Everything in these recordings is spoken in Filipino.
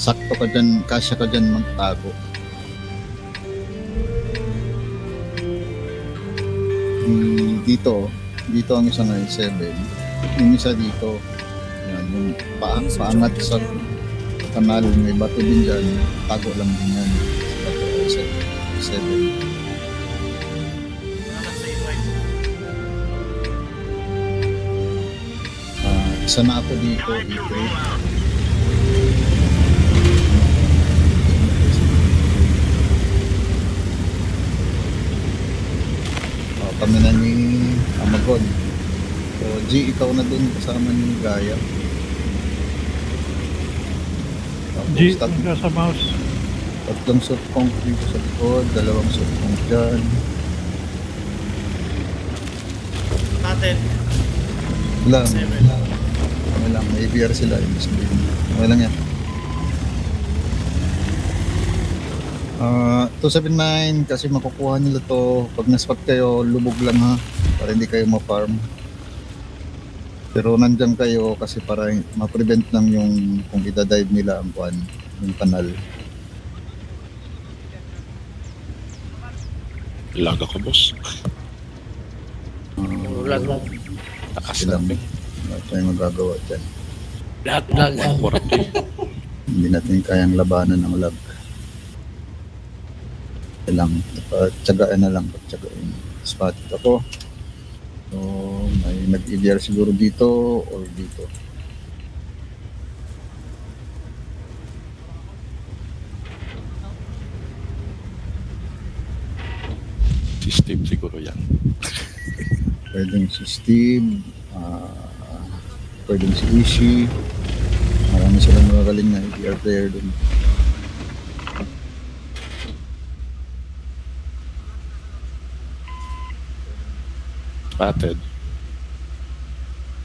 sakto ka dyan, kasya ka dyan magtago. Dito ang isang I7, yung isa dito, yan, yung paangat sa kanal, may bato din dyan, tago lang din yan, bato I7. Isa na ako dito, kami na ni Amagon. So, G, ikaw na dun kasama ni Gaya. G, sa mouse. Tatlong softpong dito sa likod, dalawang softpong dyan. Natin. Wala lang, may ABR sila. Okay lang yan. 279 kasi makukuha nila to pag na-spot kayo, lubog lang ha, para hindi kayo ma-farm. Pero nandyan kayo kasi para ma-prevent lang yung kung ida-dive nila ang kuan, yung kanal. Lag ako, boss. Lag lang. Takas lang. Wala tayong magagawa dyan. Lag. Hindi natin kayang labanan ng lag. Lang, tsagaan na lang, pagtsagain. Spotted ako. So, may nag-EDR siguro dito or dito. System siguro yan. Pwedeng si Steve, pwedeng si Ishi. Marami silang magaling na EDR player dun. Spotted.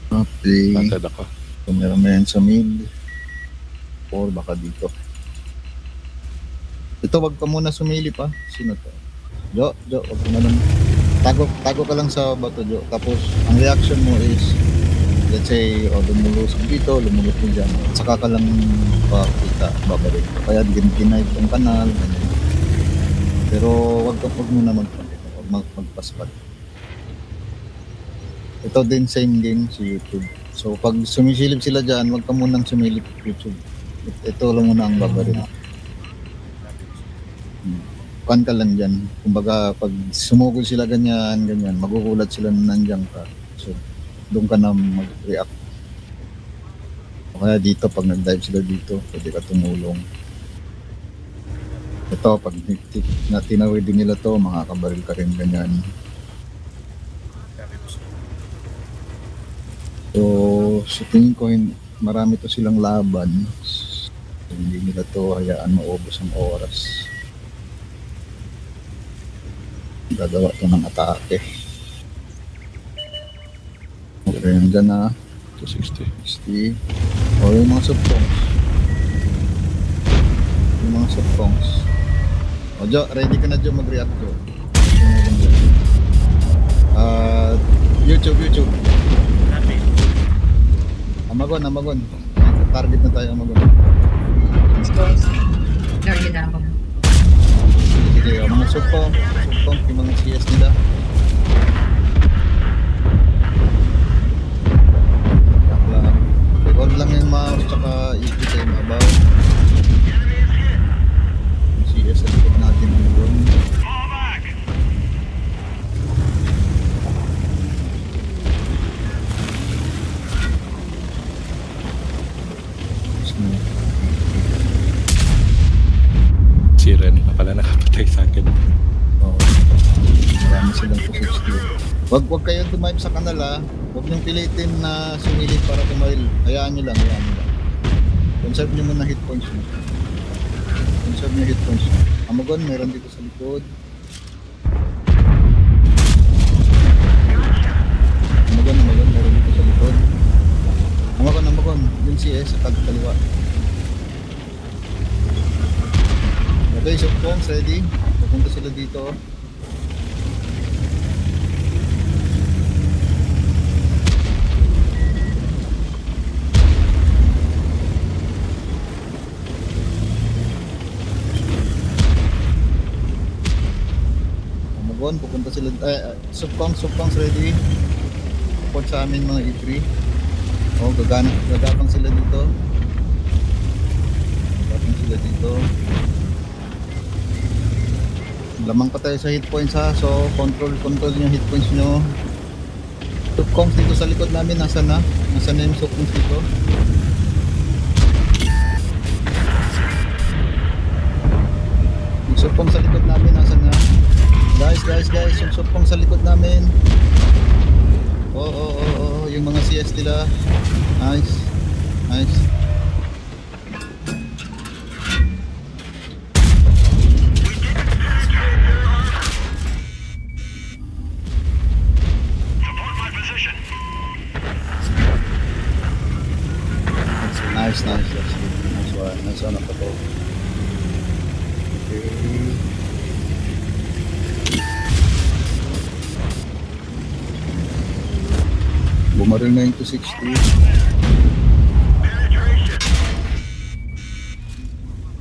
Okay. Spotted ako. So, meron yan sa mid. Or baka dito. Ito, wag ka muna sumili pa. Sino to? Jo, wag ka na lang. Tago ka lang sa bato, Jo. Tapos, ang reaction mo is, let's say, lumulusog dito, lumulot mo dyan. Saka ka lang pakita, babalik. Kaya ginayip yung kanal, ganyan. Pero, wag muna magpaspat. Ito din same din si YouTube. So pag sumisilip sila dyan, wag ka munang sumilip YouTube. Ito lang muna ang babaril. Kan ka lang dyan. Kumbaga pag sumugod sila ganyan, magugulat sila na nandiyan ka. So doon ka na mag-react. O kaya dito, pag nag-dive sila dito, pwede ka tumulong. Ito, pag tinawid din nila to, makakabaril ka rin ganyan. So, sa tingin ko, marami to silang laban. So, hindi nila to hayaan maubos ang oras. Gagawa to ng atake. Okay, nandyan na. 260. 60. O, yung mga subpongs. O, Jo, ready ka na, Jo, mag-react, Jo. YouTube. Amagon. Target na tayo, Amagon. Target na ako. Sige, mga supong, yung mga CS nila. Hold lang yung mouse, tsaka ikita yung abaw. Yung CS sa likod natin ang doon. Si Ren na pala nakapatay sa akin. Oo. Marami silang 260. Wag kayong tumayo sa kanala. Huwag niyong pilitin na sumilip para tumail. Hayaan niyo lang. Conserve niyo muna hit points niyo. Amagon, meron dito sa likod. Amagon, meron dito sa likod. Amagon, yung CS sa kaliwa. Okay, so phones ready. Pupunta sila dito. Recon, pupunta sila, subcongs ready. Support sa amin mga E3. Oh, gagapang sila dito. Gagapang sila dito. Lamang pa tayo sa hit points ha, so control yung hit points nyo. Subcongs dito sa likod namin, nasa na yung subcongs dito. Yung subcongs sa likod namin, nasa na. Guys, yung subcongs sa likod namin. Oh, yung mga CS nila. Nice. Nice one ako to. Okay. Bumaril na yung 260.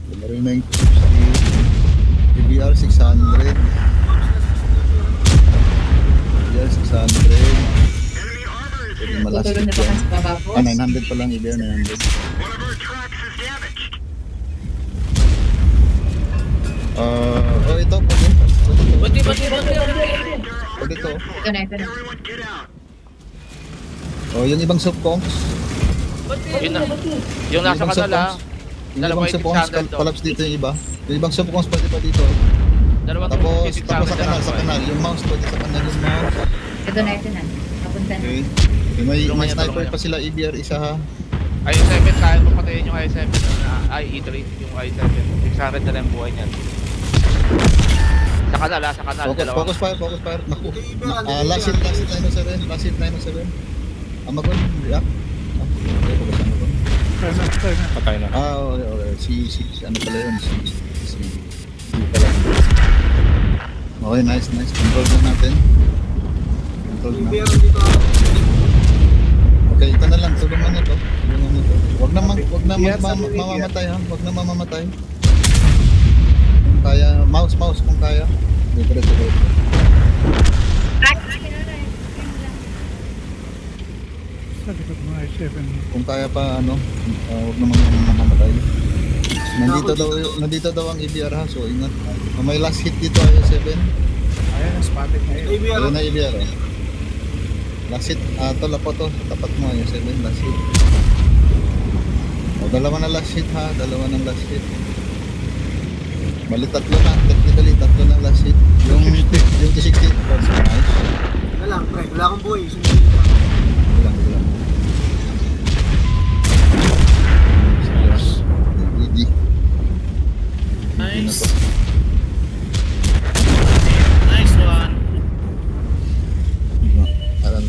Bumaril na yung 260. DBR 600. DBR 600. Pwede malastik yan. 900 pa lang, DBR 900. Ito, pwede. Pwede to. Ito na. Yung ibang subcongs. Yun na. Yung nasa kanal Yung ibang subcongs, collapse dito yung iba. Yung ibang subcongs pwede pa dito. Tapos sa kanal. Yung mouse pwede sa kanal yung mouse. Ito na. Napunta na. Okay. May sniper pa sila, EBR isa ha. I7, kaya mo patayin yung I7 na E3, yung I7. 600 na lang buhay niyan. Sa kanal, Focus fire. Naku. Last hit 907. Amagon, react. Patay na. Okay. Si ano pala yun? Si pala. Okay, nice. Control na natin. Okay, ito na lang. Tulungan nito. Huwag na mamamatay ha. Huwag na mamamatay. Kung kaya, mouse kung kaya. Diretso. Sa likod mo I7. Kung kaya pa huwag naman mamamatay. Nandito daw ang EBR ha, so ingat. May last hit dito ay 7. Ayan, spotted na yun. Ayun na EBR oh. Last hit, to lapo to, tapat mo yung 7, last hit. Dalawa na last hit ha, last hit. Bali technically tatlo na last hit. Yung 60, nice. Wala lang, pre, wala akong buhay. Bilang. Easy. Nice. Nice one. Parang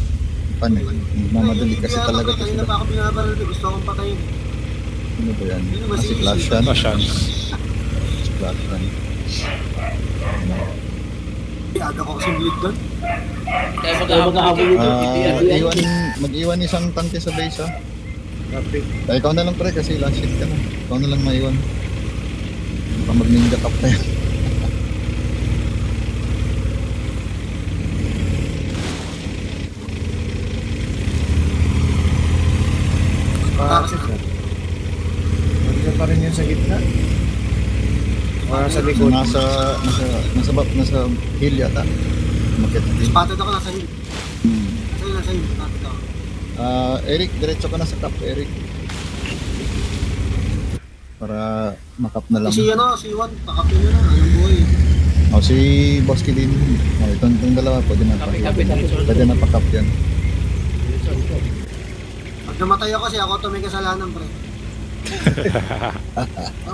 mamadali kasi talaga to Kanina sila. pa ako binabaril, gusto akong patayin. Ano ba yan? Si Clash yan. Aga ko kasing lead doon. Kaya mag-ahabol Mag-iwan isang tanke sa base ha. Ikaw na lang pre kasi last hit ka na. Ikaw na lang maiwan. Baka mag-ninja cap na yan. Nandiyan pa rin yun sa gitna. Sa likod. Nasa hill yata. Makita din. Spotted ako nasa hill. Nasa hill. Spotted ako. Eric, diretso ka na sa top, Eric. Para makap na lang. Si Juan, pakapin nyo na. Anong buhay. Si Bosky din. Itong dalawa, pwede na pakap yan. Pag namatay ako kasi ako ito may kasalanan, pre.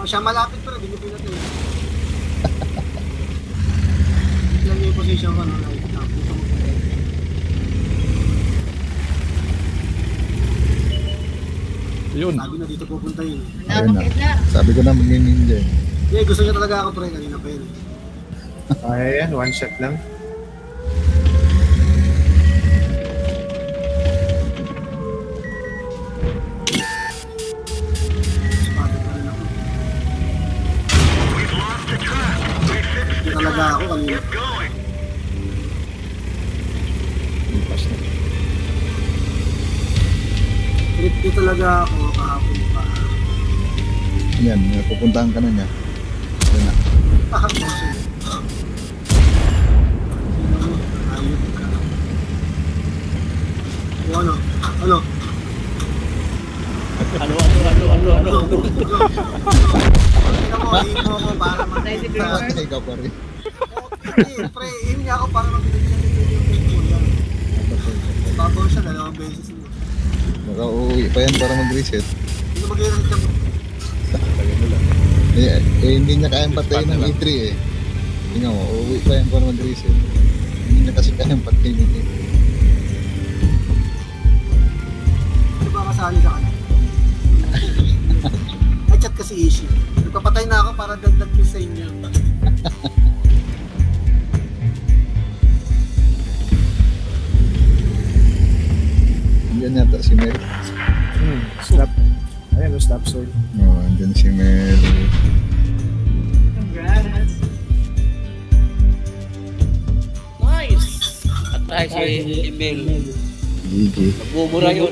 Siya malapit, pre. Hindi ko pinatay. Lang yung position ko, no? Yun. Sabi na dito pupunta yun. Ayun na. Nakakit na. Sabi ko na mag-ninja. Gusto niya talaga ako, pre. Kanina pa yun. Kaya yan, one shot lang. Spotted pa rin ako. Hindi talaga ako kanina. talaga ako kahapon pa. Yan, pupuntahan ka na niya. Yan na. Bullshit. Ayun ka. O ano? Ano? Ano? Tingnan mo, aim mo ako para Tayo si makita. Gregor. Ikaw pa rin. Pre, aim niya ako para makita yung kuya. Babaw siya 2 beses mo. Baka uuwi pa yan para mag-reset. Hindi ko mag-i-reset ka mo. Hindi niya kayang patayin ng E3 eh. Tingnan mo, uuwi pa yan para mag-reset. Hindi niya kasi kayang patayin ng E3. Hindi ba kasali sa kanya? Nag-chat kasi Ishi. Nagpapatay na ako para dagdag ko sa inyo. Andyan yata si Mel. Stop. Ayan, stop sign. Oo, andyan si Mel. Congrats. Nice! At tayo si Emil. GG. Nagbubura yun.